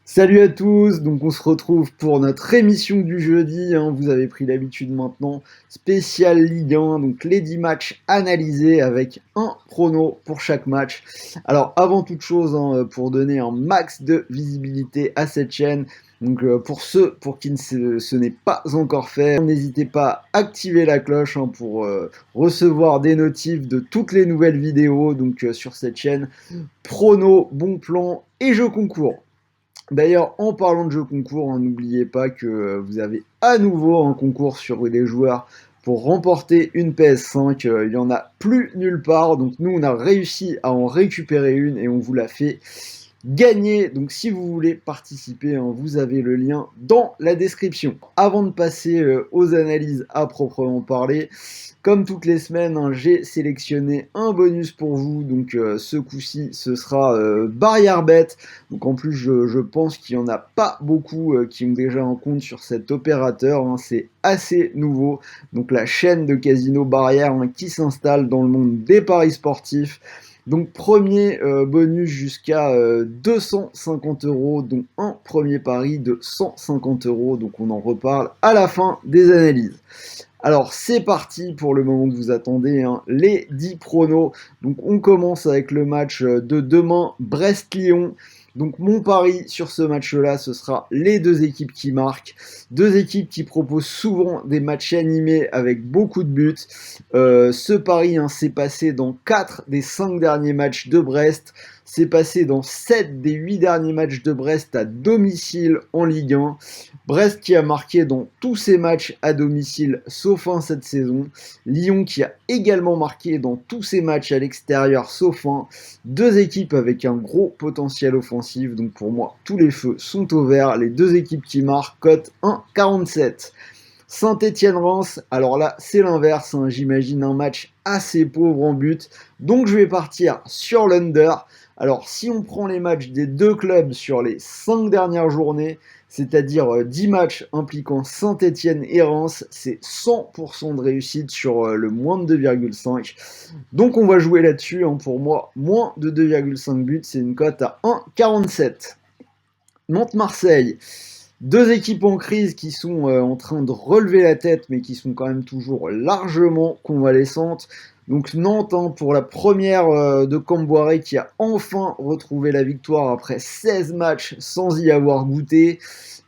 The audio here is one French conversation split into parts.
Salut à tous, donc on se retrouve pour notre émission du jeudi, vous avez pris l'habitude maintenant, spécial Ligue 1, donc les 10 matchs analysés avec un prono pour chaque match. Alors avant toute chose, pour donner un max de visibilité à cette chaîne, donc pour ceux pour qui ce n'est pas encore fait, n'hésitez pas à activer la cloche pour recevoir des notifs de toutes les nouvelles vidéos donc sur cette chaîne. Prono, bon plan et jeux concours. D'ailleurs, en parlant de jeux concours, n'oubliez pas que vous avez à nouveau un concours sur les joueurs pour remporter une PS5. Il n'y en a plus nulle part, donc nous on a réussi à en récupérer une et on vous l'a fait gagner. Donc si vous voulez participer, vous avez le lien dans la description. Avant de passer aux analyses à proprement parler, comme toutes les semaines, j'ai sélectionné un bonus pour vous. Donc ce coup-ci, ce sera barrière bête. Donc en plus, je pense qu'il n'y en a pas beaucoup qui ont déjà un compte sur cet opérateur. C'est assez nouveau. Donc la chaîne de casino barrière qui s'installe dans le monde des paris sportifs. Donc premier bonus jusqu'à 250 euros, dont un premier pari de 150 euros. Donc on en reparle à la fin des analyses. Alors c'est parti pour le moment que vous attendez, les 10 pronos. Donc on commence avec le match de demain, Brest-Lyon. Donc mon pari sur ce match-là, ce sera les deux équipes qui marquent. Deux équipes qui proposent souvent des matchs animés avec beaucoup de buts. Ce pari s'est passé dans 4 des 5 derniers matchs de Brest. C'est passé dans 7 des 8 derniers matchs de Brest à domicile en Ligue 1. Brest qui a marqué dans tous ses matchs à domicile sauf un cette saison. Lyon qui a également marqué dans tous ses matchs à l'extérieur sauf un. Deux équipes avec un gros potentiel offensif. Donc pour moi, tous les feux sont au vert. Les deux équipes qui marquent cote 1,47. Saint-Étienne-Reims, alors là c'est l'inverse, j'imagine un match assez pauvre en but, donc je vais partir sur l'under. Alors si on prend les matchs des deux clubs sur les 5 dernières journées, c'est-à-dire 10 matchs impliquant Saint-Étienne et Reims, c'est 100% de réussite sur le moins de 2,5. Donc on va jouer là-dessus, pour moi, moins de 2,5 buts, c'est une cote à 1,47. Nantes-Marseille. Deux équipes en crise qui sont en train de relever la tête, mais qui sont quand même toujours largement convalescentes. Donc Nantes, pour la première de Camboiré, qui a enfin retrouvé la victoire après 16 matchs sans y avoir goûté.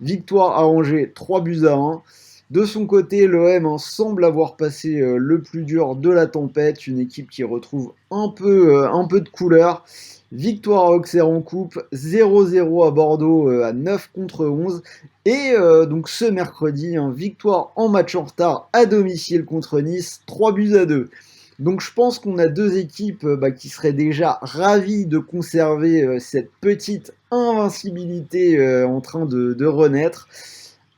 Victoire à Angers, 3-1. De son côté, l'OM semble avoir passé le plus dur de la tempête, une équipe qui retrouve un peu de couleur. Victoire à Auxerre en coupe, 0-0 à Bordeaux à 9 contre 11. Et donc ce mercredi, victoire en match en retard à domicile contre Nice, 3-2. Donc je pense qu'on a deux équipes qui seraient déjà ravies de conserver cette petite invincibilité en train de renaître.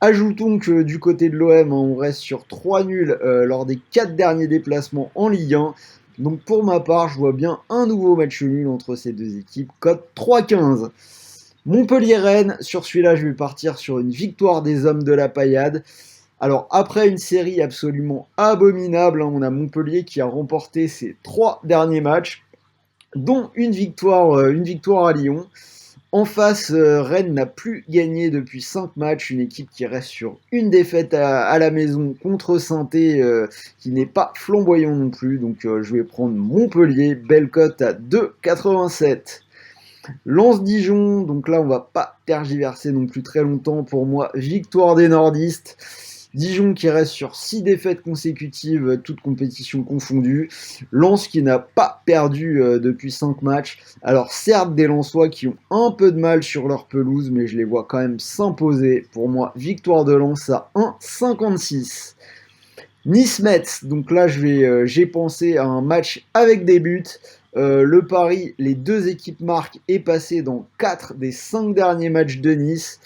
Ajoutons que du côté de l'OM, on reste sur 3 nuls lors des 4 derniers déplacements en Ligue 1. Donc pour ma part, je vois bien un nouveau match nul entre ces deux équipes, cote 3,15. Montpellier-Rennes, sur celui-là, je vais partir sur une victoire des hommes de la paillade. Alors après une série absolument abominable, on a Montpellier qui a remporté ses 3 derniers matchs, dont une victoire à Lyon. En face, Rennes n'a plus gagné depuis 5 matchs, une équipe qui reste sur une défaite à la maison contre Saint-Étienne, qui n'est pas flamboyant non plus. Donc je vais prendre Montpellier, belle cote à 2,87. Lens-Dijon, donc là on va pas tergiverser non plus très longtemps. Pour moi, victoire des nordistes. Dijon qui reste sur 6 défaites consécutives, toutes compétitions confondues. Lens qui n'a pas perdu depuis 5 matchs. Alors certes des Lensois qui ont un peu de mal sur leur pelouse, mais je les vois quand même s'imposer. Pour moi, victoire de Lens à 1,56. Nice-Metz, donc là j'ai pensé à un match avec des buts. Le pari, les deux équipes marquent, est passé dans 4 des 5 derniers matchs de Nice.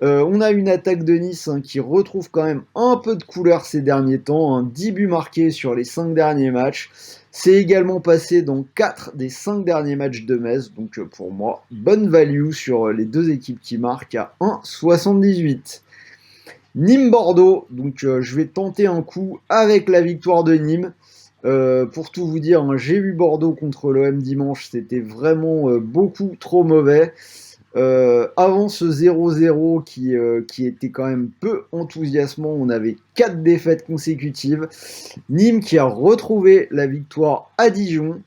On a une attaque de Nice qui retrouve quand même un peu de couleur ces derniers temps, 10 buts marqués sur les 5 derniers matchs. C'est également passé dans 4 des 5 derniers matchs de Metz, donc pour moi, bonne value sur les deux équipes qui marquent à 1,78. Nîmes-Bordeaux, donc je vais tenter un coup avec la victoire de Nîmes. Pour tout vous dire, j'ai vu Bordeaux contre l'OM dimanche, c'était vraiment beaucoup trop mauvais. Avant ce 0-0 qui était quand même peu enthousiasmant, on avait 4 défaites consécutives. Nîmes qui a retrouvé la victoire à Dijon.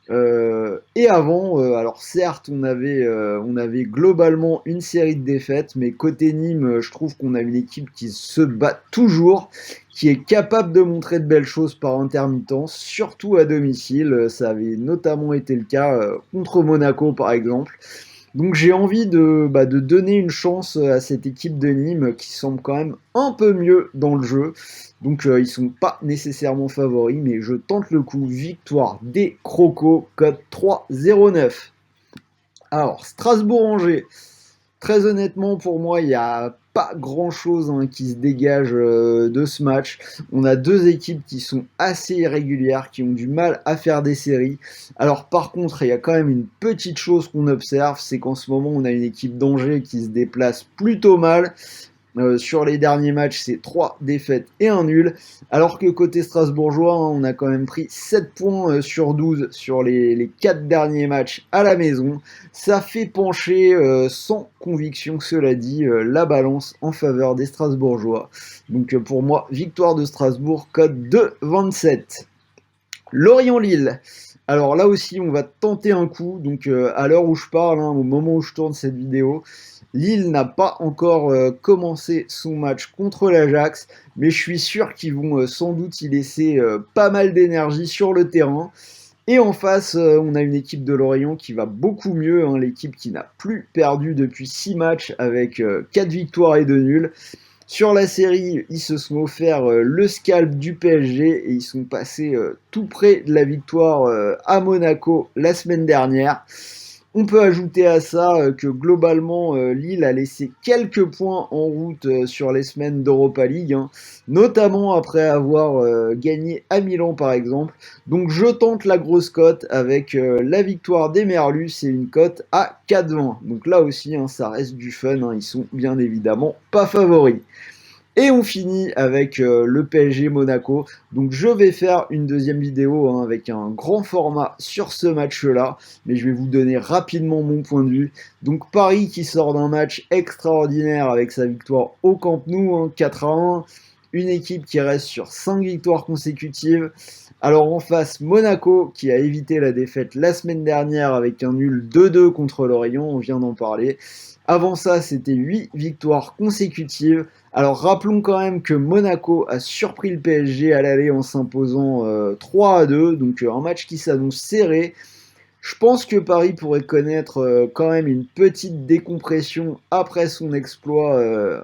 Et avant, alors certes, on avait globalement une série de défaites, mais côté Nîmes, je trouve qu'on a une équipe qui se bat toujours, qui est capable de montrer de belles choses par intermittence, surtout à domicile. Ça avait notamment été le cas contre Monaco, par exemple. Donc j'ai envie de donner une chance à cette équipe de Nîmes qui semble quand même un peu mieux dans le jeu. Donc ils sont pas nécessairement favoris, mais je tente le coup. Victoire des Crocos, code 309. Alors, Strasbourg-Angers. Très honnêtement, pour moi, il n'y a pas grand-chose qui se dégage de ce match. On a deux équipes qui sont assez irrégulières, qui ont du mal à faire des séries. Alors par contre, il y a quand même une petite chose qu'on observe, c'est qu'en ce moment, on a une équipe d'Angers qui se déplace plutôt mal. Sur les derniers matchs, c'est 3 défaites et un nul. Alors que côté strasbourgeois, on a quand même pris 7 points sur 12 sur les 4 derniers matchs à la maison. Ça fait pencher, sans conviction, cela dit, la balance en faveur des Strasbourgeois. Donc pour moi, victoire de Strasbourg, code 2,27. Lorient-Lille. Alors là aussi, on va tenter un coup. Donc à l'heure où je parle, au moment où je tourne cette vidéo, Lille n'a pas encore commencé son match contre l'Ajax, mais je suis sûr qu'ils vont sans doute y laisser pas mal d'énergie sur le terrain. Et en face, on a une équipe de Lorient qui va beaucoup mieux, l'équipe qui n'a plus perdu depuis 6 matchs avec 4 victoires et 2 nuls. Sur la série, ils se sont offerts le scalp du PSG et ils sont passés tout près de la victoire à Monaco la semaine dernière. On peut ajouter à ça que globalement, Lille a laissé quelques points en route sur les semaines d'Europa League, notamment après avoir gagné à Milan par exemple. Donc je tente la grosse cote avec la victoire des Merlus et une cote à 4,20. Donc là aussi, ça reste du fun, ils sont bien évidemment pas favoris. Et on finit avec le PSG Monaco. Donc je vais faire une deuxième vidéo avec un grand format sur ce match-là, mais je vais vous donner rapidement mon point de vue. Donc Paris qui sort d'un match extraordinaire avec sa victoire au Camp Nou, 4-1. Une équipe qui reste sur 5 victoires consécutives. Alors en face, Monaco qui a évité la défaite la semaine dernière avec un nul 2-2 contre Lorient, on vient d'en parler. Avant ça, c'était 8 victoires consécutives. Alors rappelons quand même que Monaco a surpris le PSG à l'aller en s'imposant 3-2, donc un match qui s'annonce serré. Je pense que Paris pourrait connaître quand même une petite décompression après son exploit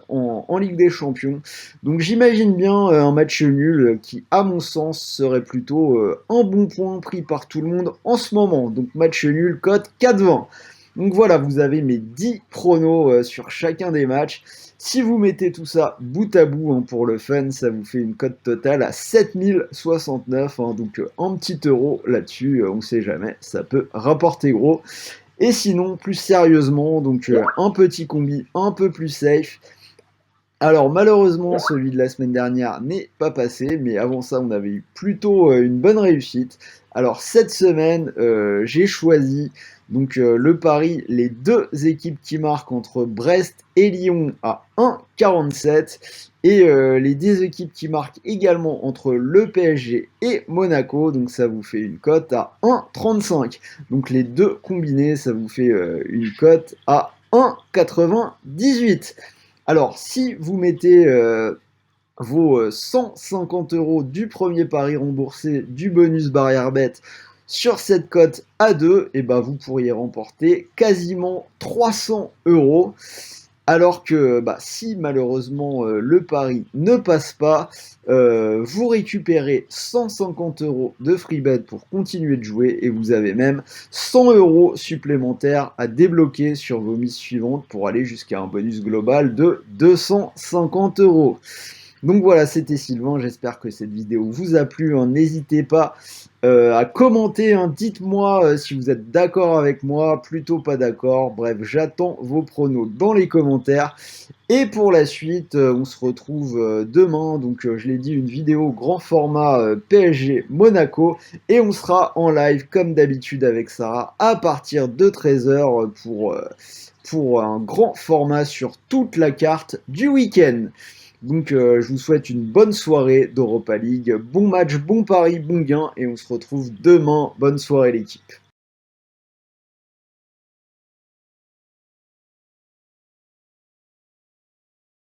en Ligue des Champions. Donc j'imagine bien un match nul qui, à mon sens, serait plutôt un bon point pris par tout le monde en ce moment. Donc match nul, cote 4,20. Donc voilà, vous avez mes 10 pronos sur chacun des matchs. Si vous mettez tout ça bout à bout pour le fun, ça vous fait une cote totale à 7069. Donc un petit euro là-dessus, on sait jamais, ça peut rapporter gros. Et sinon, plus sérieusement, donc un petit combi un peu plus safe. Alors malheureusement, celui de la semaine dernière n'est pas passé, mais avant ça, on avait eu plutôt une bonne réussite. Alors cette semaine, j'ai choisi donc le pari, les deux équipes qui marquent entre Brest et Lyon à 1,47 et les deux équipes qui marquent également entre le PSG et Monaco, donc ça vous fait une cote à 1,35. Donc les deux combinés, ça vous fait une cote à 1,98. Alors, si vous mettez vos 150 euros du premier pari remboursé du bonus barrière bête sur cette cote à 2, et ben vous pourriez remporter quasiment 300 euros. Alors que si malheureusement le pari ne passe pas, vous récupérez 150 euros de free bet pour continuer de jouer et vous avez même 100 euros supplémentaires à débloquer sur vos mises suivantes pour aller jusqu'à un bonus global de 250 euros. Donc voilà, c'était Sylvain, j'espère que cette vidéo vous a plu. N'hésitez pas à commenter, dites-moi si vous êtes d'accord avec moi, plutôt pas d'accord. Bref, j'attends vos pronos dans les commentaires. Et pour la suite, on se retrouve demain. Donc je l'ai dit, une vidéo grand format PSG Monaco. Et on sera en live comme d'habitude avec Sarah à partir de 13h pour un grand format sur toute la carte du week-end. Donc je vous souhaite une bonne soirée d'Europa League, bon match, bon pari, bon gain, et on se retrouve demain. Bonne soirée l'équipe.